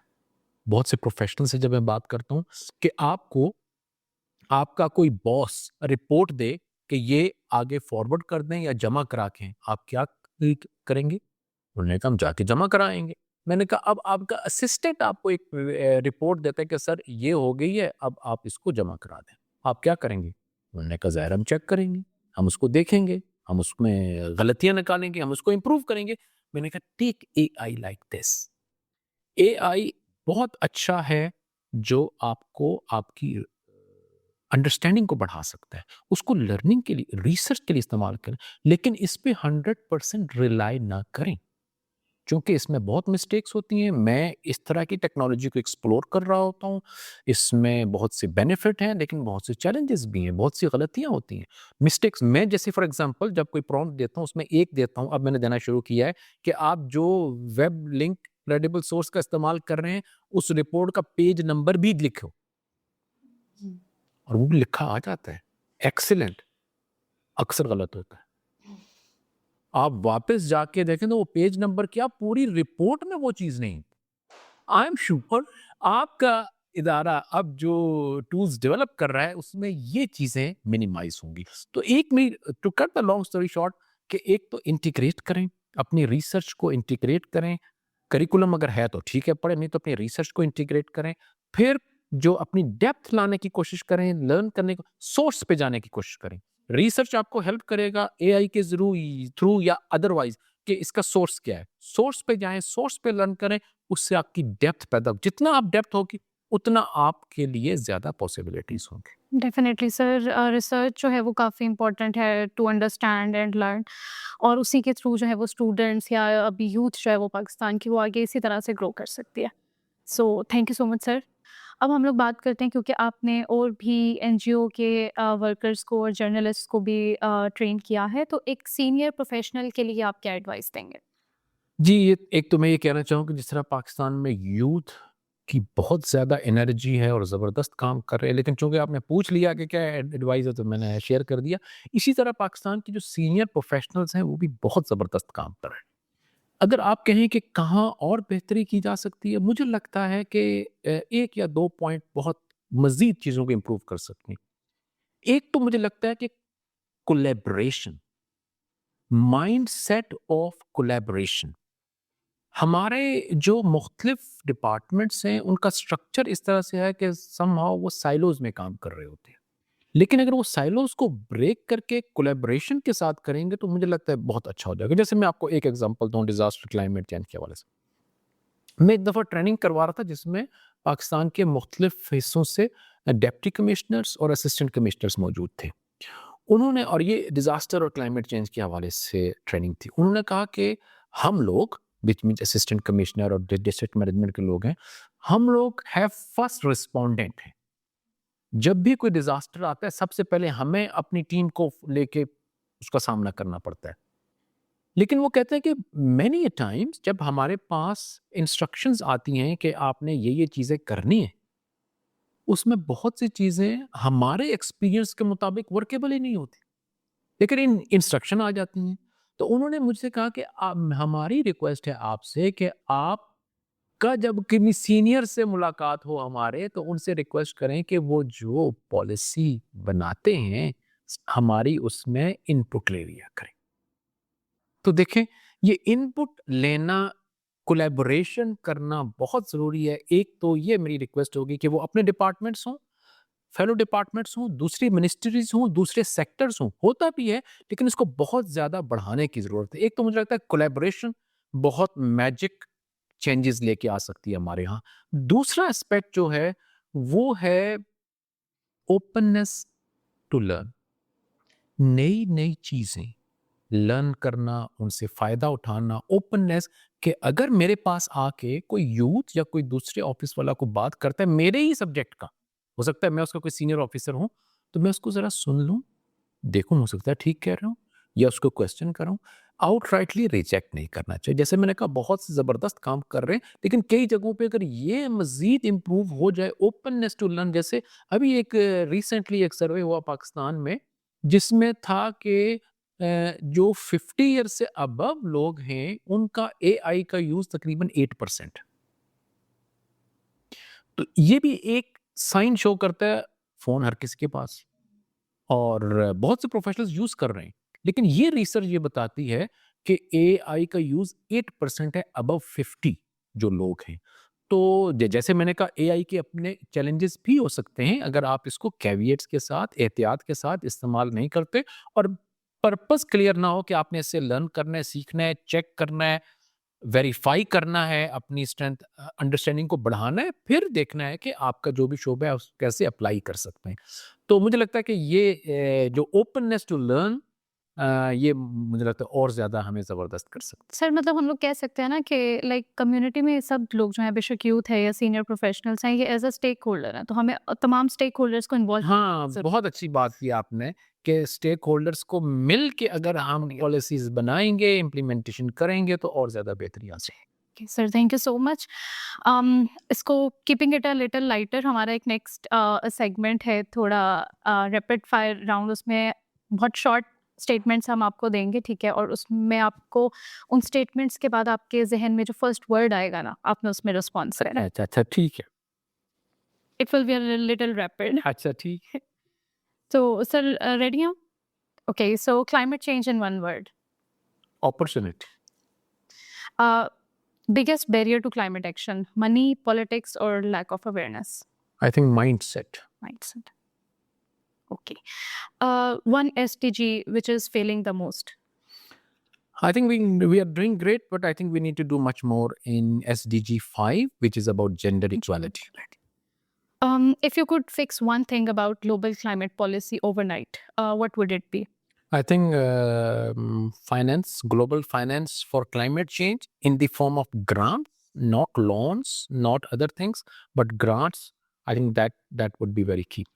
बहुत से प्रोफेशनल से जब मैं बात करता हूँ कि आपको आपका कोई बॉस रिपोर्ट दे कि ये आगे फॉरवर्ड कर दें या जमा करा के, आप क्या करेंगे? उन्होंने कहा हम जाके जमा कराएंगे। मैंने कहा अब आपका असिस्टेंट आपको एक रिपोर्ट देता है कि सर ये हो गई है, अब आप इसको जमा करा दें, आप क्या करेंगे? उन्होंने कहा ज़ाहिर हम चेक करेंगे, हम उसको देखेंगे, हम उसमें गलतियां निकालेंगे, हम उसको इम्प्रूव करेंगे। मैंने कहा take AI like this. AI बहुत अच्छा है, जो आपको आपकी अंडरस्टैंडिंग को बढ़ा सकता है। उसको लर्निंग के लिए, रिसर्च के लिए इस्तेमाल करें, लेकिन इस पे 100% रिलाय ना करें, क्योंकि इसमें बहुत मिस्टेक्स होती हैं। मैं इस तरह की टेक्नोलॉजी को एक्सप्लोर कर रहा होता हूँ, इसमें बहुत से बेनिफिट हैं, लेकिन बहुत से चैलेंजेस भी हैं, बहुत सी गलतियाँ होती हैं, मिस्टेक्स। मैं जैसे फॉर एग्जांपल जब कोई प्रॉम्प्ट देता हूँ, उसमें एक देता हूँ, अब मैंने देना शुरू किया है कि आप जो वेब लिंक क्रेडिबल सोर्स का इस्तेमाल कर रहे हैं, उस रिपोर्ट का पेज नंबर भी लिखो, हुँ। और वो भी लिखा आ जाता है, एक्सीलेंट। अक्सर गलत होता है। आप वापस जाके देखें तो वो पेज नंबर क्या, पूरी रिपोर्ट में वो चीज़ नहीं। आई एम श्योर आपका इदारा अब जो टूल्स डेवलप कर रहा है, उसमें ये चीज़ें मिनिमाइज़ होंगी। तो एक में to cut the long story short, कि एक तो इंटीग्रेट करें, अपनी रिसर्च को इंटीग्रेट करें। करिकुलम अगर है तो ठीक है पढ़ें, नहीं तो अपनी रिसर्च को इंटीग्रेट करें। फिर जो अपनी डेप्थ लाने की कोशिश करें, लर्न करने को, सोर्स पे जाने की कोशिश करें। रिसर्च आपको हेल्प करेगा एआई के थ्रू या अदरवाइज, कि इसका सोर्स क्या है। सोर्स पे जाएं, सोर्स पे लर्न करें, उससे आपकी डेप्थ पैदा हो। जितना आप डेप्थ होगी, उतना आपके लिए ज़्यादा पॉसिबिलिटीज़ होंगी। डेफ़िनेटली सर, रिसर्च जो है वो काफ़ी इम्पोर्टेंट है टू अंडरस्टैंड एंड लर्न, और उसी के थ्रू जो है वो स्टूडेंट्स या अभी यूथ जो है वो पाकिस्तान की, वो आगे इसी तरह से ग्रो कर सकती है। So thank you so much sir. अब हम लोग बात करते हैं, क्योंकि आपने और भी एनजीओ के वर्कर्स को और जर्नलिस्ट को भी ट्रेन किया है, तो एक सीनियर प्रोफेशनल के लिए आप क्या एडवाइस देंगे? जी, ये एक तो मैं ये कहना चाहूँगा, जिस तरह पाकिस्तान में यूथ की बहुत ज़्यादा एनर्जी है और ज़बरदस्त काम कर रहे हैं, लेकिन चूँकि आपने पूछ लिया कि क्या एडवाइस है, तो मैंने शेयर कर दिया। इसी तरह पाकिस्तान की जो सीनियर प्रोफेशनल्स हैं, वो भी बहुत ज़बरदस्त काम कर रहे हैं। अगर आप कहें कि कहाँ और बेहतरी की जा सकती है, मुझे लगता है कि 1 या 2 पॉइंट बहुत मज़ीद चीज़ों को इम्प्रूव कर सकती हैं। एक तो मुझे लगता है कि कोलैबोरेशन, माइंडसेट ऑफ कोलैबोरेशन। हमारे जो मुख्तलिफ डिपार्टमेंट्स हैं, उनका स्ट्रक्चर इस तरह से है कि समहाउ वो साइलोज़ में काम कर रहे होते हैं। लेकिन अगर वो साइलोज़ को ब्रेक करके कोलैबोरेशन के साथ करेंगे, तो मुझे लगता है बहुत अच्छा हो जाएगा। जैसे मैं आपको एक एग्ज़ाम्पल दूँ डिज़ास्टर क्लाइमेट चेंज के हवाले से। मैं एक दफ़ा ट्रेनिंग करवा रहा था, जिसमें पाकिस्तान के मुख्तलिफ हिस्सों से डिप्टी कमिश्नर्स और असिस्टेंट कमिश्नर्स मौजूद थे। उन्होंने, और ये डिज़ास्टर और क्लाइमेट चेंज के हवाले से ट्रेनिंग थी। उन्होंने कहा कि हम लोग, व्हिच मीन्स असिस्टेंट कमिश्नर और डिस्ट्रिक्ट मैनेजमेंट के लोग हैं, हम लोग हैव फर्स्ट रिस्पोंडेंट हैं। जब भी कोई डिज़ास्टर आता है, सबसे पहले हमें अपनी टीम को लेके उसका सामना करना पड़ता है। लेकिन वो कहते हैं कि मैनी अ टाइम्स जब हमारे पास इंस्ट्रक्शंस आती हैं कि आपने ये चीज़ें करनी है, उसमें बहुत सी चीज़ें हमारे एक्सपीरियंस के मुताबिक वर्केबल ही नहीं होती। लेकिन इंस्ट्रक्शन आ जाती हैं। तो उन्होंने मुझसे कहा कि हमारी रिक्वेस्ट है आपसे कि आपका जब किसी सीनियर से मुलाकात हो हमारे, तो उनसे रिक्वेस्ट करें कि वो जो पॉलिसी बनाते हैं, हमारी उसमें इनपुट ले लिया करें। तो देखें, ये इनपुट लेना, कोलैबोरेशन करना बहुत ज़रूरी है। एक तो ये मेरी रिक्वेस्ट होगी कि वो अपने डिपार्टमेंट्स हों, फेलो डिपार्टमेंट्स हों, दूसरी मिनिस्ट्रीज हों, दूसरे सेक्टर्स हों, होता भी है, लेकिन इसको बहुत ज़्यादा बढ़ाने की ज़रूरत है। एक तो मुझे लगता है कोलैबोरेशन बहुत मैजिक चेंजेस लेके आ सकती है हमारे यहाँ। दूसरा एस्पेक्ट जो है, वो है ओपननेस टू लर्न। नई-नई चीज़ें लर्न करना, उनसे फ़ायदा उठाना, ओपननेस कि अगर मेरे पास आके कोई यूथ या कोई दूसरे ऑफ़िस वाला को बात करता है मेरे ही सब्जेक्ट का, हो सकता है मैं उसका कोई सीनियर ऑफ़िसर हूँ, तो मैं उसको ज़रा सुन लूँ, देखूँ हो सकता है ठीक कह रहा हूँ या उसको क्वेश्चन करूँ, आउटराइटली रिजेक्ट नहीं करना चाहिए। जैसे मैंने कहा बहुत ज़बरदस्त काम कर रहे हैं, लेकिन कई जगहों पे अगर ये मज़ीद इम्प्रूव हो जाए, ओपननेस टू लर्न, जैसे अभी एक रिसेंटली एक सर्वे हुआ पाकिस्तान में, जिसमें था कि जो 50 ईयर से अबव लोग हैं, उनका एआई का यूज़ तकरीबन 8%। तो ये भी एक साइन शो करता है, फ़ोन हर किसी के पास और बहुत से प्रोफेशनल्स यूज़ कर रहे हैं। लेकिन ये रिसर्च ये बताती है कि एआई का यूज़ 8% है अबव 50 जो लोग हैं। तो जैसे मैंने कहा एआई के अपने चैलेंजेस भी हो सकते हैं अगर आप इसको कैविएट्स के साथ, एहतियात के साथ इस्तेमाल नहीं करते और पर्पस क्लियर ना हो कि आपने इससे लर्न करना है, सीखना है, चेक करना है, वेरीफाई करना है, अपनी स्ट्रेंथ अंडरस्टैंडिंग को बढ़ाना है, फिर देखना है कि आपका जो भी शोबा है उसको कैसे अप्लाई कर सकते हैं। तो मुझे लगता है कि ये जो ओपननेस टू लर्न ये मुझे लगता है और ज़्यादा हमें ज़बरदस्त कर सकता सर मतलब हम लोग कह सकते हैं ना कि लाइक कम्युनिटी में सब लोग जो हैं बेशक यूथ है या सीनियर प्रोफेशनल्स हैं, ये एज अ स्टेक होल्डर हैं, तो हमें तमाम स्टेक होल्डर्स को है। इन्वॉल्व हाँ, जरूर। बहुत अच्छी बात की आपने कि स्टेक होल्डर्स को मिल के अगर हम पॉलिसीज़ बनाएँगे, इम्प्लीमेंटेशन करेंगे तो और ज़्यादा बेहतरी आ सकती sir thank you so much. इसको keeping it a little lighter, हमारा एक नेक्स्ट सेगमेंट है थोड़ा रैपिड फायर राउंड, उसमें बहुत शॉर्ट स्टेटमेंट्स हम आपको देंगे, ठीक है, और उसमें आपको उन स्टेटमेंट्स के बाद आपके जहन में जो फर्स्ट वर्ड आएगा ना, आपने उसमें रिस्पॉन्स करना है। है। अच्छा, ठीक है। It will be a little rapid. अच्छा, ठीक है। तो सर रेडी हैं? Okay, so climate change in one word. Opportunity. Biggest barrier to climate action: money, politics, or lack of awareness? I think mindset. Mindset. Okay. One SDG which is failing the most. I think we are doing great, but I think we need to do much more in SDG 5, which is about gender equality. If you could fix one thing about global climate policy overnight, what would it be? I think finance, global finance for climate change in the form of grants, not loans, not other things, but grants. I think that would be very key.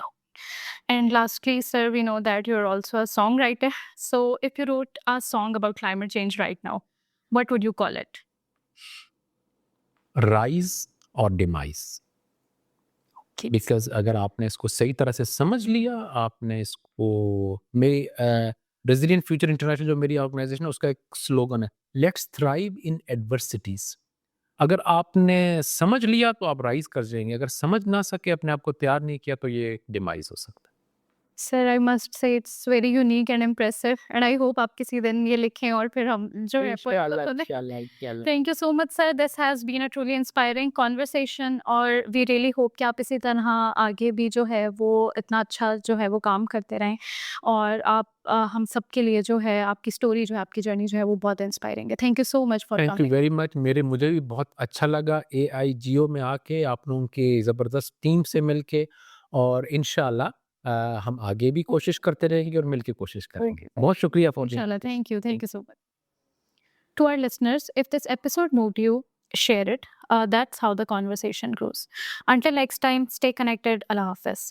And lastly, sir, we know that you're also a songwriter. So, if you wrote a song about climate change right now, what would you call it? Rise or demise. Okay. Because अगर आपने इसको सही तरह से समझ लिया, आपने इसको मेरी रेज़िलिएंट फ्यूचर इंटरनेशनल जो मेरी ऑर्गेनाइज़ेशन है, उसका एक स्लोगन है, लेट्स थ्राइव इन एडversiटीज़। अगर आपने समझ लिया तो आप राइज़ कर जाएँगे, अगर समझ ना सके, अपने आप को तैयार नहीं किया तो ये डिमाइज़ हो सकता है। Sir I must say it's very unique and impressive, and I hope आप किसी दिन ये लिखें और फिर हम जो है इंशाल्लाह, इंशाल्लाह, इंशाल्लाह। Thank you so much sir, this has been a truly inspiring conversation, और वी रियली होप कि आप इसी तरह आगे भी जो है वो इतना अच्छा जो है वो काम करते रहें, और आप हम सब के लिए जो है आपकी स्टोरी जो है, आपकी जर्नी जो है वो बहुत इंस्पायरिंग है। Thank you so much for thank you coming. Very much. मुझे भी बहुत अच्छा लगा एआईजीओ में आके, आप लोगों की ज़बरदस्त टीम से मिलके, और इंशाल्लाह हम आगे भी कोशिश करते रहेंगे और मिलके कोशिश करेंगे। बहुत शुक्रिया for the Inshallah. Thank you so much. To our listeners, if this episode moved you, share it. That's how the conversation grows. Until next time, stay connected. Allah Hafiz.